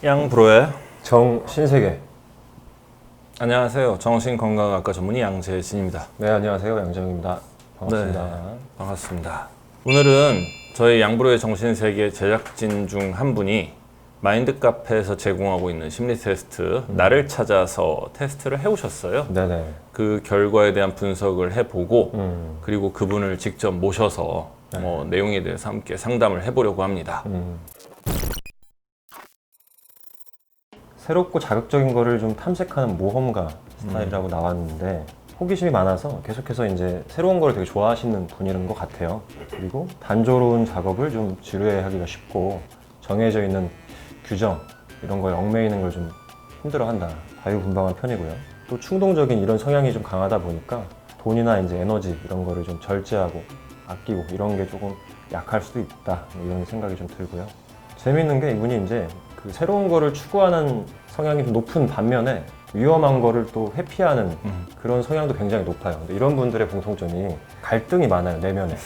양브로의 정신세계. 안녕하세요. 정신건강학과 전문의 양재진입니다. 네, 안녕하세요. 양정입니다. 반갑습니다. 네, 반갑습니다. 오늘은 저희 양브로의 정신세계 제작진 중 한 분이 마인드 카페에서 제공하고 있는 심리 테스트 나를 찾아서 테스트를 해오셨어요. 네네. 그 결과에 대한 분석을 해보고 그리고 그분을 직접 모셔서 내용에 대해서 함께 상담을 해보려고 합니다. 새롭고 자극적인 거를 좀 탐색하는 모험가 스타일이라고 나왔는데 호기심이 많아서 계속해서 이제 새로운 걸 되게 좋아하시는 분인 것 같아요. 그리고 단조로운 작업을 좀 지루해하기가 쉽고 정해져 있는 규정 이런 거에 얽매이는 걸 좀 힘들어한다. 자유분방한 편이고요. 또 충동적인 이런 성향이 좀 강하다 보니까 돈이나 이제 에너지 이런 거를 좀 절제하고 아끼고 이런 게 조금 약할 수도 있다. 이런 생각이 좀 들고요. 재밌는 게 이분이 이제 그 새로운 거를 추구하는 성향이 좀 높은 반면에 위험한 거를 또 회피하는 그런 성향도 굉장히 높아요. 근데 이런 분들의 공통점이 갈등이 많아요, 내면에.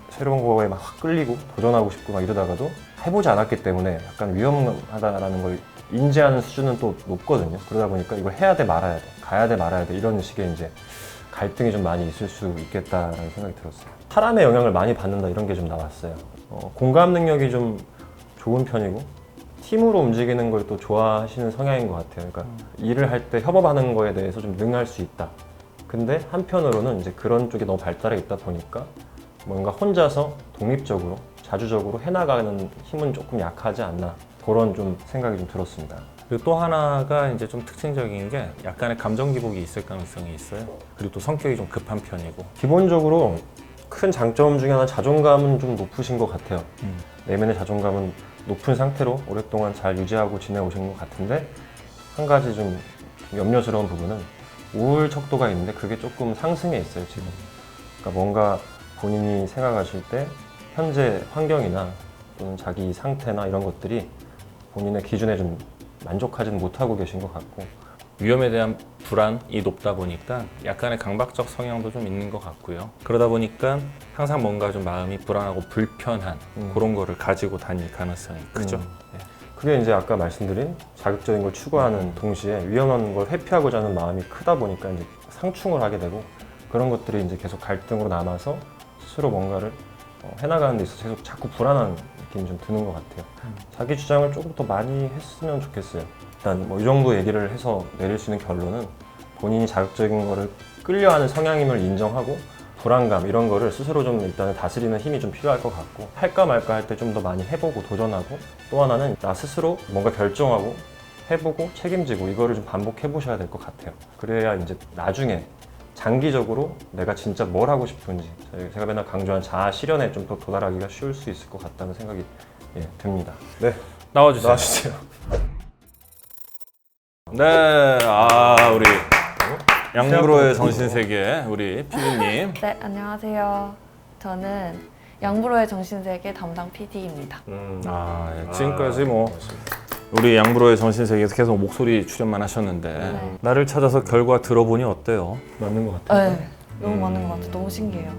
새로운 거에 막 확 끌리고 도전하고 싶고 막 이러다가도 해보지 않았기 때문에 약간 위험하다라는 걸 인지하는 수준은 또 높거든요. 그러다 보니까 이걸 해야 돼 말아야 돼, 가야 돼 말아야 돼 이런 식의 이제 갈등이 좀 많이 있을 수 있겠다라는 생각이 들었어요. 사람의 영향을 많이 받는다 이런 게 좀 나왔어요. 공감 능력이 좀 좋은 편이고 팀으로 움직이는 걸 또 좋아하시는 성향인 것 같아요. 그러니까 일을 할 때 협업하는 거에 대해서 좀 능할 수 있다. 근데 한편으로는 이제 그런 쪽이 너무 발달해 있다 보니까 뭔가 혼자서 독립적으로 자주적으로 해나가는 힘은 조금 약하지 않나 그런 좀 생각이 좀 들었습니다. 그리고 또 하나가 이제 좀 특징적인 게 약간의 감정 기복이 있을 가능성이 있어요. 그리고 또 성격이 좀 급한 편이고. 기본적으로 큰 장점 중에 하나 자존감은 좀 높으신 것 같아요. 내면의 자존감은 높은 상태로 오랫동안 잘 유지하고 지내오신 것 같은데 한 가지 좀 염려스러운 부분은 우울 척도가 있는데 그게 조금 상승해 있어요 지금. 그러니까 뭔가 본인이 생각하실 때 현재 환경이나 또는 자기 상태나 이런 것들이 본인의 기준에 좀 만족하지는 못하고 계신 것 같고 위험에 대한 불안이 높다 보니까 약간의 강박적 성향도 좀 있는 것 같고요. 그러다 보니까 항상 뭔가 좀 마음이 불안하고 불편한 그런 거를 가지고 다닐 가능성이 크죠. 예. 그게 이제 아까 말씀드린 자극적인 걸 추구하는 동시에 위험한 걸 회피하고자 하는 마음이 크다 보니까 이제 상충을 하게 되고 그런 것들이 이제 계속 갈등으로 남아서 스스로 뭔가를 해나가는 데 있어서 계속 자꾸 불안한 느낌이 좀 드는 것 같아요. 자기 주장을 조금 더 많이 했으면 좋겠어요. 일단 뭐 이 정도 얘기를 해서 내릴 수 있는 결론은 본인이 자극적인 거를 끌려하는 성향임을 인정하고 불안감 이런 거를 스스로 좀 일단 다스리는 힘이 좀 필요할 것 같고 할까 말까 할 때 좀 더 많이 해보고 도전하고 또 하나는 나 스스로 뭔가 결정하고 해보고 책임지고 이거를 좀 반복해 보셔야 될 것 같아요. 그래야 이제 나중에 장기적으로 내가 진짜 뭘 하고 싶은지 제가 맨날 강조한 자아 실현에 좀 더 도달하기가 쉬울 수 있을 것 같다는 생각이 듭니다. 네, 나와주세요. 나와주세요. 네, 우리 양브로의 정신세계 우리 PD님. 네, 안녕하세요. 저는 양브로의 정신세계 담당 PD입니다. 지금까지 우리 양브로의 정신세계에서 계속 목소리 출연만 하셨는데 네. 나를 찾아서 결과 들어보니 어때요? 맞는 것 같아요. 네, 너무 많은 것 같아요. 너무 신기해요.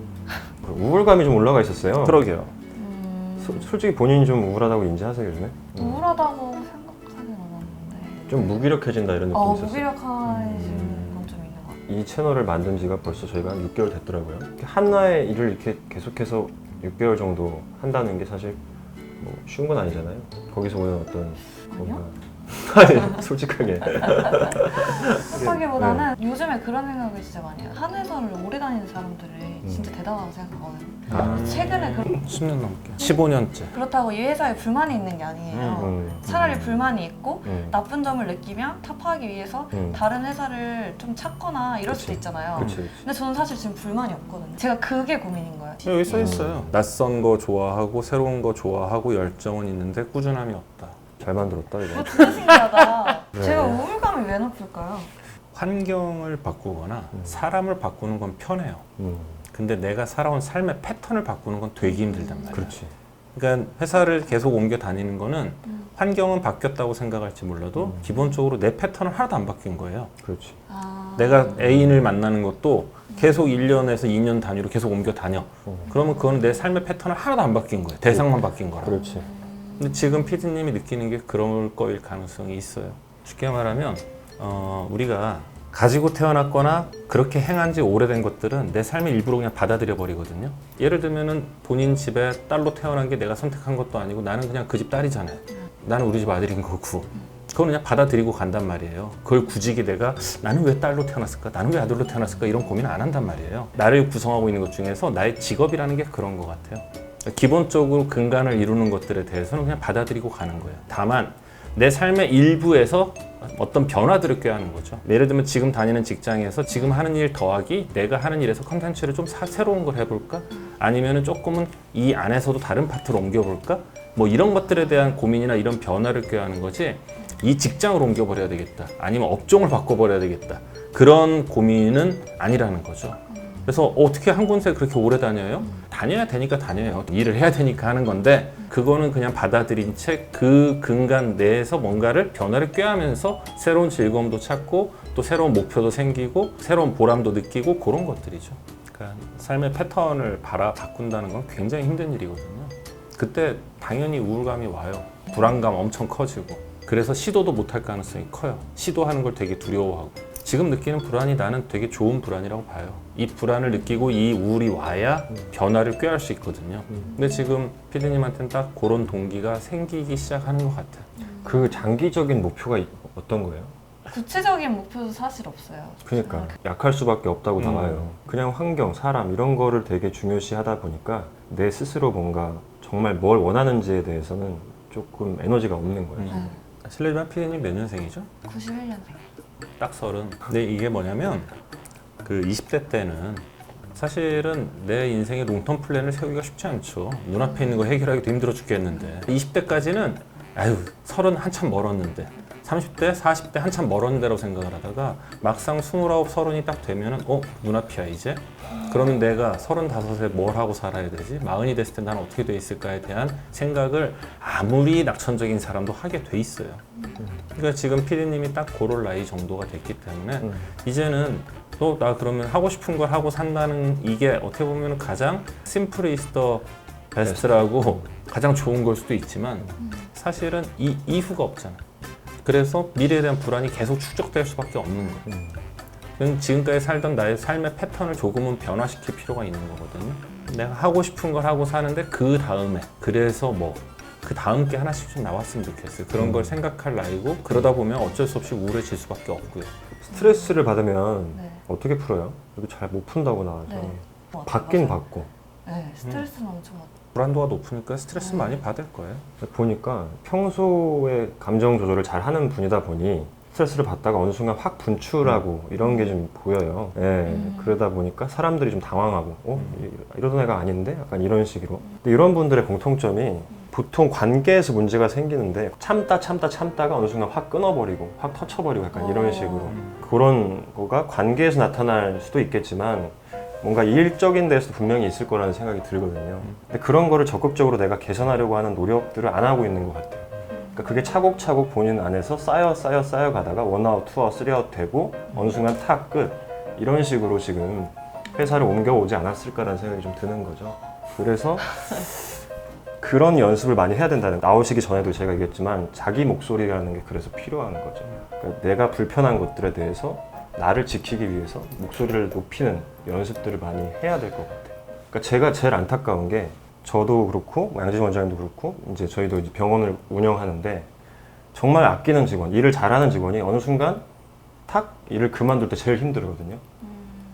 우울감이 좀 올라가 있었어요. 그러게요. 솔직히 본인이 좀 우울하다고 인지하세요 요즘에? 우울하다고 생각하진 않았는데 좀 무기력해진다 이런 느낌이 있었어요. 무기력해지는 건 좀 있는 것 같아요. 이 채널을 만든 지가 벌써 저희가 한 6개월 됐더라고요. 하나의 일을 이렇게 계속해서 6개월 정도 한다는 게 사실 뭐 쉬운 건 아니잖아요. 거기서 오는 어떤 뭔가 아니 솔직하게 그렇다기보다는 요즘에 그런 생각을 진짜 많이 해요. 한 회사를 오래 다니는 사람들이 진짜 대단하다고 생각하거든요. 최근에 10년 넘게. 15년째. 그렇다고 이 회사에 불만이 있는 게 아니에요. 차라리 불만이 있고 나쁜 점을 느끼면 타파하기 위해서 다른 회사를 좀 찾거나 이럴 수도 있잖아요. 그치. 근데 저는 사실 지금 불만이 없거든요. 제가 그게 고민인 거예요. 여기 써 있어요. 낯선 거 좋아하고 새로운 거 좋아하고 열정은 있는데 꾸준함이 없다. 잘 만들었다 이거. 진짜 신기하다. 네. 제가 우울감이 왜 높을까요? 환경을 바꾸거나 사람을 바꾸는 건 편해요. 근데 내가 살아온 삶의 패턴을 바꾸는 건 되게 힘들단 말이야. 그렇지. 그러니까 회사를 계속 옮겨 다니는 거는 환경은 바뀌었다고 생각할지 몰라도 기본적으로 내 패턴은 하나도 안 바뀐 거예요. 그렇지. 내가 애인을 만나는 것도 계속 1년에서 2년 단위로 계속 옮겨 다녀. 그러면 그건 내 삶의 패턴은 하나도 안 바뀐 거예요. 대상만 바뀐 거라. 그렇지. 근데 지금 PD님이 느끼는 게 그럴 거일 가능성이 있어요. 쉽게 말하면 우리가 가지고 태어났거나 그렇게 행한 지 오래된 것들은 내 삶의 일부로 그냥 받아들여 버리거든요. 예를 들면은 본인 집에 딸로 태어난 게 내가 선택한 것도 아니고 나는 그냥 그 집 딸이잖아요. 나는 우리 집 아들인 거고. 그건 그냥 받아들이고 간단 말이에요. 그걸 굳이 내가 나는 왜 딸로 태어났을까? 나는 왜 아들로 태어났을까? 이런 고민을 안 한단 말이에요. 나를 구성하고 있는 것 중에서 나의 직업이라는 게 그런 것 같아요. 기본적으로 근간을 이루는 것들에 대해서는 그냥 받아들이고 가는 거예요. 다만 내 삶의 일부에서 어떤 변화들을 꾀하는 거죠. 예를 들면 지금 다니는 직장에서 지금 하는 일 더하기 내가 하는 일에서 컨텐츠를 좀 새로운 걸 해볼까? 아니면 조금은 이 안에서도 다른 파트로 옮겨볼까? 뭐 이런 것들에 대한 고민이나 이런 변화를 꾀하는 거지 이 직장을 옮겨버려야 되겠다. 아니면 업종을 바꿔버려야 되겠다. 그런 고민은 아니라는 거죠. 그래서 어떻게 한 군데 그렇게 오래 다녀요? 다녀야 되니까 다녀요. 일을 해야 되니까 하는 건데 그거는 그냥 받아들인 채 그 근간 내에서 뭔가를 변화를 꾀하면서 새로운 즐거움도 찾고 또 새로운 목표도 생기고 새로운 보람도 느끼고 그런 것들이죠. 그러니까 삶의 패턴을 바꾼다는 건 굉장히 힘든 일이거든요. 그때 당연히 우울감이 와요. 불안감 엄청 커지고 그래서 시도도 못할 가능성이 커요. 시도하는 걸 되게 두려워하고 지금 느끼는 불안이 나는 되게 좋은 불안이라고 봐요. 이 불안을 느끼고 이 우울이 와야 변화를 꾀할 수 있거든요. 근데 지금 PD님한테는 딱 그런 동기가 생기기 시작하는 것 같아요. 그 장기적인 목표가 어떤 거예요? 구체적인 목표도 사실 없어요. 그러니까 약할 수밖에 없다고 나와요. 그냥 환경, 사람 이런 거를 되게 중요시하다 보니까 내 스스로 뭔가 정말 뭘 원하는지에 대해서는 조금 에너지가 없는 거예요. 실례지만 PD님 몇 년생이죠? 91년생. 딱 30. 근데 이게 뭐냐면 그 20대 때는 사실은 내 인생의 롱텀 플랜을 세우기가 쉽지 않죠. 눈앞에 있는 거 해결하기도 힘들어 죽겠는데 20대까지는 아유 30 한참 멀었는데 30대, 40대 한참 멀었는데라고 생각을 하다가 막상 29, 30이 딱 되면은 눈앞이야 이제? 그러면 내가 35에 뭘 하고 살아야 되지? 40이 됐을 때 나는 어떻게 돼 있을까에 대한 생각을 아무리 낙천적인 사람도 하게 돼 있어요. 그러니까 지금 PD님이 딱 그럴 나이 정도가 됐기 때문에 이제는 또 나 그러면 하고 싶은 걸 하고 산다는 이게 어떻게 보면 가장 심플 이즈 더 베스트라고 가장 좋은 걸 수도 있지만 사실은 이 이후가 없잖아. 그래서 미래에 대한 불안이 계속 축적될 수밖에 없는 거예요. 지금까지 살던 나의 삶의 패턴을 조금은 변화시킬 필요가 있는 거거든요. 내가 하고 싶은 걸 하고 사는데 그 다음에 그래서 그 다음 게 하나씩 좀 나왔으면 좋겠어요. 그런 걸 생각할 나이고 그러다 보면 어쩔 수 없이 우울해질 수밖에 없고요. 스트레스를 받으면 네. 어떻게 풀어요? 이거 잘 못 푼다고 나와서 네. 받긴 맞아요. 받고 네, 스트레스는 엄청 많아요. 불안도가 높으니까 스트레스 많이 받을 거예요. 보니까 평소에 감정 조절을 잘 하는 분이다 보니 스트레스를 받다가 어느 순간 확 분출하고 이런 게 좀 보여요. 예, 그러다 보니까 사람들이 좀 당황하고 이러던 애가 아닌데? 약간 이런 식으로. 근데 이런 분들의 공통점이 보통 관계에서 문제가 생기는데 참다가 어느 순간 확 끊어버리고 확 터쳐버리고 약간 이런 식으로 그런 거가 관계에서 나타날 수도 있겠지만 뭔가 일적인 데서도 분명히 있을 거라는 생각이 들거든요. 근데 그런 거를 적극적으로 내가 개선하려고 하는 노력들을 안 하고 있는 것 같아요. 그러니까 그게 차곡차곡 본인 안에서 쌓여 가다가 원아웃, 투아웃, 쓰리아웃 되고 어느 순간 탁 끝 이런 식으로 지금 회사를 옮겨오지 않았을까라는 생각이 좀 드는 거죠. 그래서 그런 연습을 많이 해야 된다는, 나오시기 전에도 제가 얘기했지만 자기 목소리라는 게 그래서 필요한 거죠. 그러니까 내가 불편한 것들에 대해서 나를 지키기 위해서 목소리를 높이는 연습들을 많이 해야 될 것 같아요. 그러니까 제가 제일 안타까운 게 저도 그렇고 양재진 원장님도 그렇고 이제 저희도 이제 병원을 운영하는데 정말 아끼는 직원, 일을 잘하는 직원이 어느 순간 탁 일을 그만둘 때 제일 힘들거든요.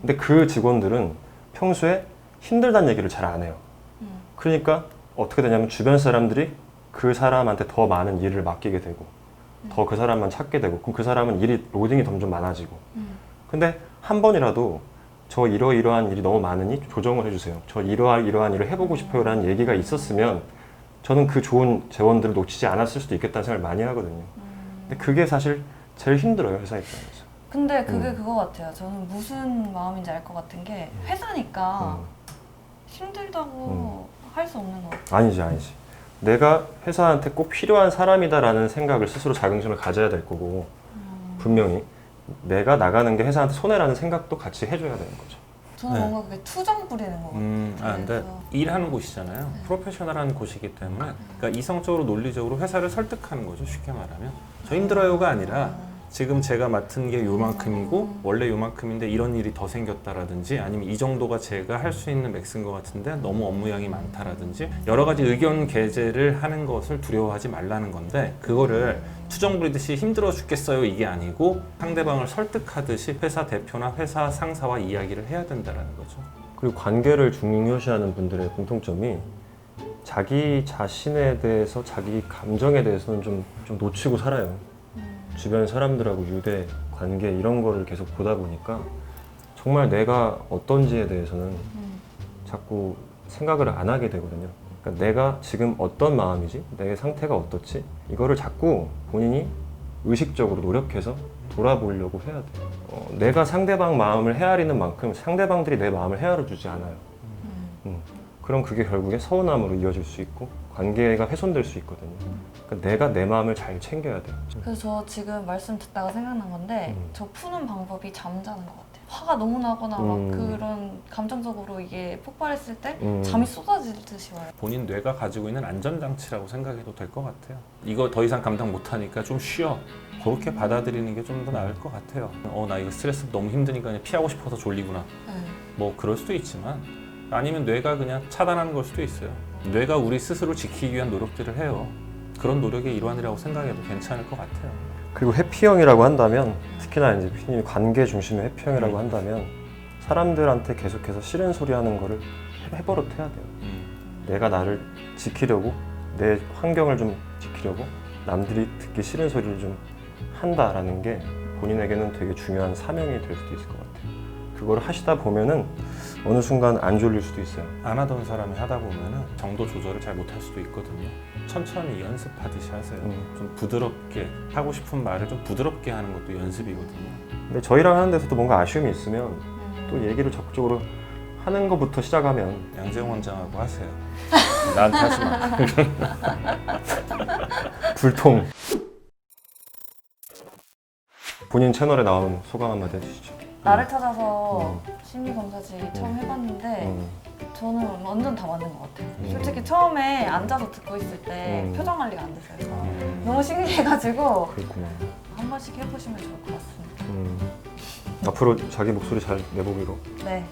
근데 그 직원들은 평소에 힘들다는 얘기를 잘 안 해요. 그러니까 어떻게 되냐면 주변 사람들이 그 사람한테 더 많은 일을 맡기게 되고 더 그 사람만 찾게 되고 그럼 그 사람은 일이 로딩이 점점 많아지고 근데 한 번이라도 저 이러이러한 일이 너무 많으니 조정을 해주세요. 저 이러한 일을 해보고 싶어요 라는 얘기가 있었으면 저는 그 좋은 재원들을 놓치지 않았을 수도 있겠다는 생각을 많이 하거든요. 근데 그게 사실 제일 힘들어요, 회사 입장에서. 근데 그게 그거 같아요. 저는 무슨 마음인지 알 것 같은 게 회사니까 힘들다고 할 수 없는 것 같아요. 아니지. 내가 회사한테 꼭 필요한 사람이다라는 생각을 스스로 자긍심을 가져야 될 거고 분명히 내가 나가는 게 회사한테 손해라는 생각도 같이 해줘야 되는 거죠. 저는 네. 뭔가 그게 투정 부리는 것 같아요. 근데 그래서. 일하는 곳이잖아요. 네. 프로페셔널한 곳이기 때문에 그러니까 이성적으로 논리적으로 회사를 설득하는 거죠. 쉽게 말하면. 저 힘들어요가 아니라 지금 제가 맡은 게 요만큼이고 원래 요만큼인데 이런 일이 더 생겼다라든지 아니면 이 정도가 제가 할 수 있는 맥스인 것 같은데 너무 업무량이 많다라든지 여러 가지 의견 개재를 하는 것을 두려워하지 말라는 건데 그거를 투정 부리듯이 힘들어 죽겠어요 이게 아니고 상대방을 설득하듯이 회사 대표나 회사 상사와 이야기를 해야 된다는 거죠. 그리고 관계를 중요시하는 분들의 공통점이 자기 자신에 대해서 자기 감정에 대해서는 좀 놓치고 살아요. 주변 사람들하고 유대, 관계 이런 거를 계속 보다 보니까 정말 내가 어떤지에 대해서는 자꾸 생각을 안 하게 되거든요. 그러니까 내가 지금 어떤 마음이지? 내 상태가 어떻지? 이거를 자꾸 본인이 의식적으로 노력해서 돌아보려고 해야 돼요. 내가 상대방 마음을 헤아리는 만큼 상대방들이 내 마음을 헤아려 주지 않아요. 그럼 그게 결국에 서운함으로 이어질 수 있고 관계가 훼손될 수 있거든요. 그러니까 내가 내 마음을 잘 챙겨야 돼요. 그래서 저 지금 말씀 듣다가 생각난 건데 저 푸는 방법이 잠자는 것 같아요. 화가 너무 나거나 막 그런 감정적으로 이게 폭발했을 때 잠이 쏟아지듯이 와요. 본인 뇌가 가지고 있는 안전장치라고 생각해도 될 것 같아요. 이거 더 이상 감당 못하니까 좀 쉬어. 그렇게 받아들이는 게 좀 더 나을 것 같아요. 나 이거 스트레스 너무 힘드니까 그냥 피하고 싶어서 졸리구나. 네. 뭐 그럴 수도 있지만 아니면 뇌가 그냥 차단하는 걸 수도 있어요. 뇌가 우리 스스로 지키기 위한 노력들을 해요. 그런 노력의 일환이라고 생각해도 괜찮을 것 같아요. 그리고 회피형이라고 한다면 특히나 이제 피디님이 관계 중심의 회피형이라고 한다면 사람들한테 계속해서 싫은 소리 하는 거를 해버릇해야 돼요. 내가 나를 지키려고 내 환경을 좀 지키려고 남들이 듣기 싫은 소리를 좀 한다라는 게 본인에게는 되게 중요한 사명이 될 수도 있을 것 같아요. 그걸 하시다 보면은 어느 순간 안 졸릴 수도 있어요. 안 하던 사람이 하다 보면은 정도 조절을 잘 못할 수도 있거든요. 천천히 연습하듯이 하세요. 좀 부드럽게 하고 싶은 말을 좀 부드럽게 하는 것도 연습이거든요. 근데 저희랑 하는 데서도 뭔가 아쉬움이 있으면 또 얘기를 적극적으로 하는 것부터 시작하면 양재영 원장하고 하세요. 나한테 하지 마. 불통. 본인 채널에 나온 소감 한마디 해주시죠. 나를 찾아서 심리검사지 처음 해봤는데 저는 완전 다 맞는 것 같아요. 솔직히 처음에 앉아서 듣고 있을 때 표정 관리가 안 됐어요. 너무 신기해가지고 그렇구나. 한 번씩 해보시면 좋을 것 같습니다. 앞으로 자기 목소리 잘 내보기로. 네.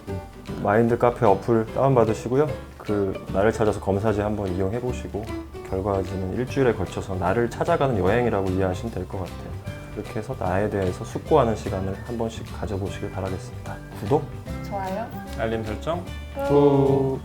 마인드 카페 어플 다운받으시고요. 그 나를 찾아서 검사지 한번 이용해 보시고 결과지는 일주일에 걸쳐서 나를 찾아가는 여행이라고 이해하시면 될 것 같아요. 이렇게 해서 나에 대해서 숙고하는 시간을 한 번씩 가져보시길 바라겠습니다. 구독, 좋아요. 알림 설정. 끝. 꾹.